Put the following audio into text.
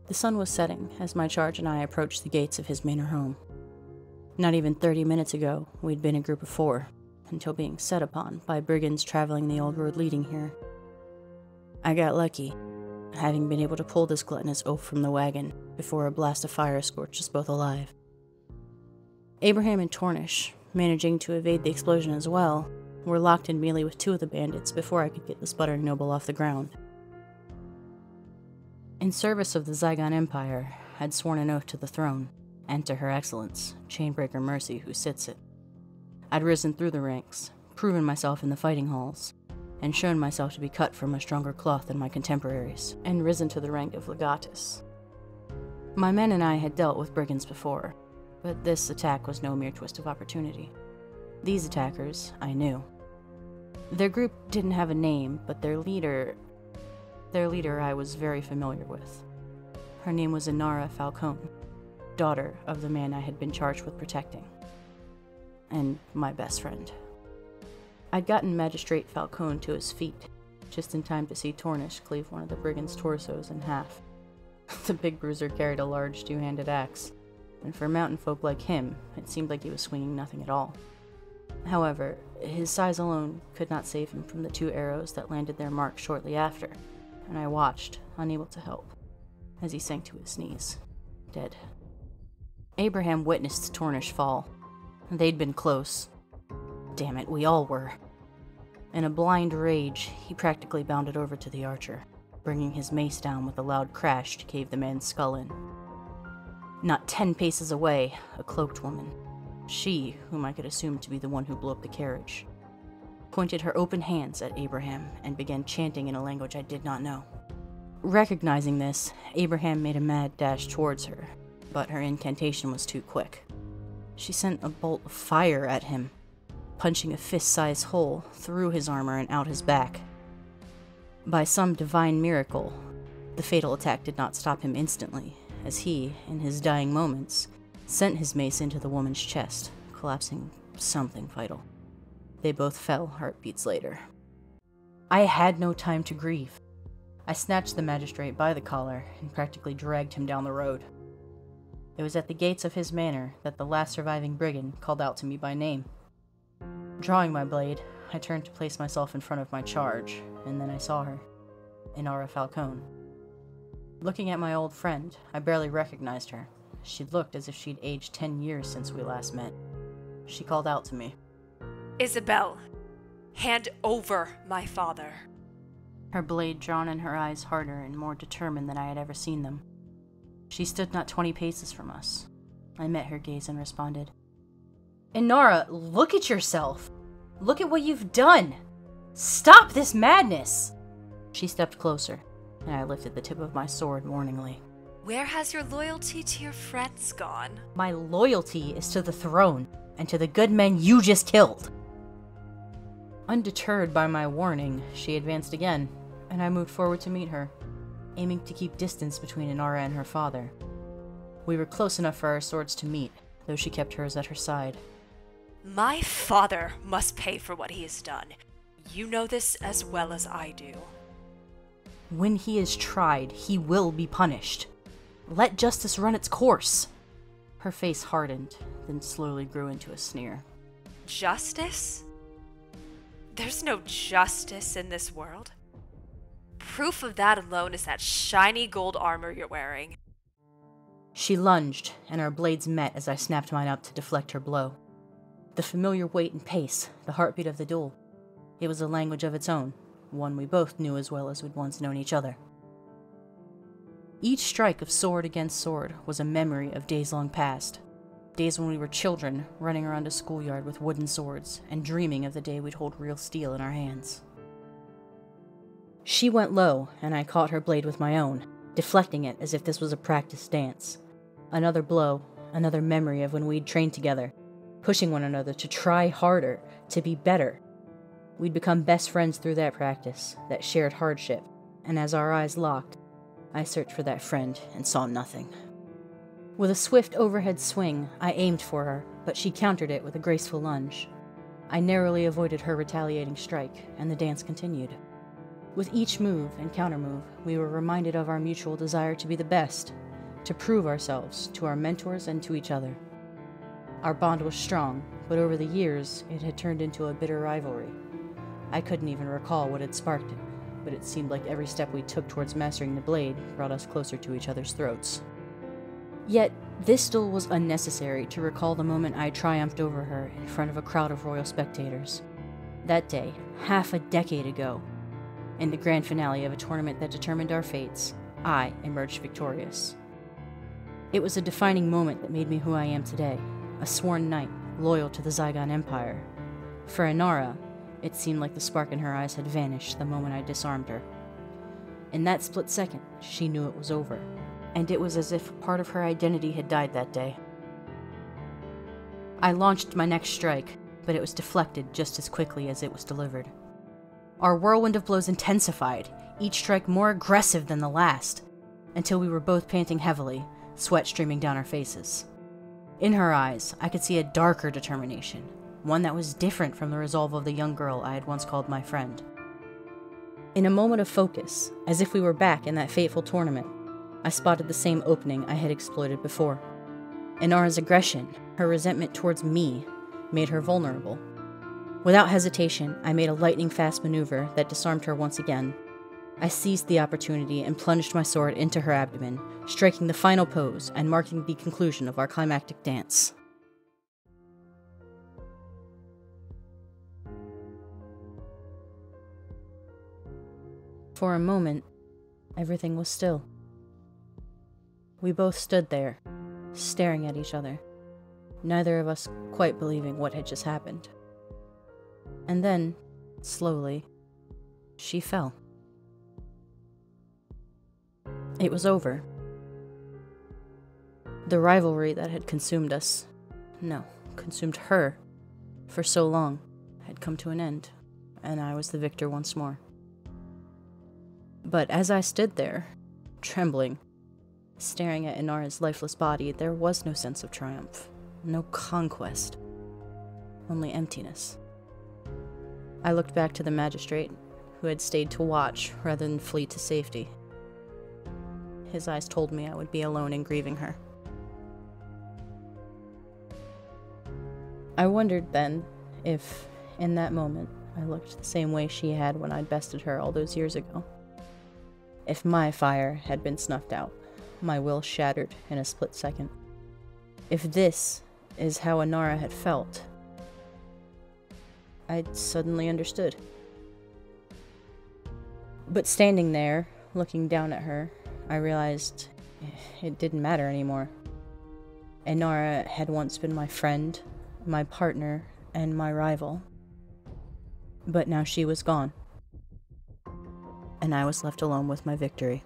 The sun was setting as my charge and I approached the gates of his manor home. Not even 30 minutes ago, we'd been a group of 4, until being set upon by brigands traveling the old road leading here. I got lucky, having been able to pull this gluttonous oaf from the wagon before a blast of fire scorched us both alive. Abraham and Tornish, managing to evade the explosion as well, were locked in melee with 2 of the bandits before I could get the sputtering noble off the ground. In service of the Zygon Empire, I'd sworn an oath to the throne, and to Her Excellence, Chainbreaker Mercy, who sits it. I'd risen through the ranks, proven myself in the fighting halls, and shown myself to be cut from a stronger cloth than my contemporaries, and risen to the rank of Legatus. My men and I had dealt with brigands before, but this attack was no mere twist of opportunity. These attackers, I knew. Their group didn't have a name, but their leader I was very familiar with. Her name was Inarah Falcone, daughter of the man I had been charged with protecting, and my best friend. I'd gotten Magistrate Falcone to his feet, just in time to see Tornish cleave one of the brigands' torsos in half. The big bruiser carried a large 2-handed axe, and for mountain folk like him, it seemed like he was swinging nothing at all. However, his size alone could not save him from the 2 arrows that landed their mark shortly after, and I watched, unable to help, as he sank to his knees, dead. Abraham witnessed Tornish fall. They'd been close. Damn it, we all were. In a blind rage, he practically bounded over to the archer, bringing his mace down with a loud crash to cave the man's skull in. Not 10 paces away, a cloaked woman, she whom I could assume to be the one who blew up the carriage, pointed her open hands at Abraham and began chanting in a language I did not know. Recognizing this, Abraham made a mad dash towards her, but her incantation was too quick. She sent a bolt of fire at him, punching a fist-sized hole through his armor and out his back. By some divine miracle, the fatal attack did not stop him instantly, as he, in his dying moments, sent his mace into the woman's chest, collapsing something vital. They both fell heartbeats later. I had no time to grieve. I snatched the magistrate by the collar and practically dragged him down the road. It was at the gates of his manor that the last surviving brigand called out to me by name. Drawing my blade, I turned to place myself in front of my charge, and then I saw her, Inarah Falcone. Looking at my old friend, I barely recognized her. She looked as if she'd aged 10 years since we last met. She called out to me. Isabel, hand over my father. Her blade drawn and her eyes harder and more determined than I had ever seen them. She stood not 20 paces from us. I met her gaze and responded, Inarah, look at yourself! Look at what you've done! Stop this madness! She stepped closer, and I lifted the tip of my sword warningly. Where has your loyalty to your friends gone? My loyalty is to the throne, and to the good men you just killed. Undeterred by my warning, she advanced again, and I moved forward to meet her, aiming to keep distance between Inarah and her father. We were close enough for our swords to meet, though she kept hers at her side. My father must pay for what he has done. You know this as well as I do. When he is tried, he will be punished. Let justice run its course. Her face hardened, then slowly grew into a sneer. Justice? There's no justice in this world. Proof of that alone is that shiny gold armor you're wearing. She lunged, and our blades met as I snapped mine up to deflect her blow. The familiar weight and pace, the heartbeat of the duel. It was a language of its own, one we both knew as well as we'd once known each other. Each strike of sword against sword was a memory of days long past. Days when we were children, running around a schoolyard with wooden swords, and dreaming of the day we'd hold real steel in our hands. She went low, and I caught her blade with my own, deflecting it as if this was a practice dance. Another blow, another memory of when we'd trained together, pushing one another to try harder, to be better. We'd become best friends through that practice, that shared hardship, and as our eyes locked, I searched for that friend and saw nothing. With a swift overhead swing, I aimed for her, but she countered it with a graceful lunge. I narrowly avoided her retaliating strike, and the dance continued. With each move and countermove, we were reminded of our mutual desire to be the best, to prove ourselves to our mentors and to each other. Our bond was strong, but over the years, it had turned into a bitter rivalry. I couldn't even recall what had sparked it, but it seemed like every step we took towards mastering the blade brought us closer to each other's throats. Yet, this still was unnecessary to recall the moment I triumphed over her in front of a crowd of royal spectators. That day, half a decade ago, in the grand finale of a tournament that determined our fates, I emerged victorious. It was a defining moment that made me who I am today, a sworn knight, loyal to the Zygon Empire. For Inarah, it seemed like the spark in her eyes had vanished the moment I disarmed her. In that split second, she knew it was over, and it was as if part of her identity had died that day. I launched my next strike, but it was deflected just as quickly as it was delivered. Our whirlwind of blows intensified, each strike more aggressive than the last, until we were both panting heavily, sweat streaming down our faces. In her eyes, I could see a darker determination, one that was different from the resolve of the young girl I had once called my friend. In a moment of focus, as if we were back in that fateful tournament, I spotted the same opening I had exploited before. Inarah's aggression, her resentment towards me, made her vulnerable. Without hesitation, I made a lightning-fast maneuver that disarmed her once again. I seized the opportunity and plunged my sword into her abdomen, striking the final pose and marking the conclusion of our climactic dance. For a moment, everything was still. We both stood there, staring at each other, neither of us quite believing what had just happened. And then, slowly, she fell. It was over. The rivalry that had consumed her, for so long, had come to an end, and I was the victor once more. But as I stood there, trembling, staring at Inarah's lifeless body, there was no sense of triumph, no conquest, only emptiness. I looked back to the magistrate, who had stayed to watch rather than flee to safety. His eyes told me I would be alone in grieving her. I wondered then if, in that moment, I looked the same way she had when I'd bested her all those years ago. If my fire had been snuffed out, my will shattered in a split second. If this is how Inarah had felt, I'd suddenly understood. But standing there, looking down at her, I realized it didn't matter anymore. Inarah had once been my friend, my partner, and my rival. But now she was gone, and I was left alone with my victory.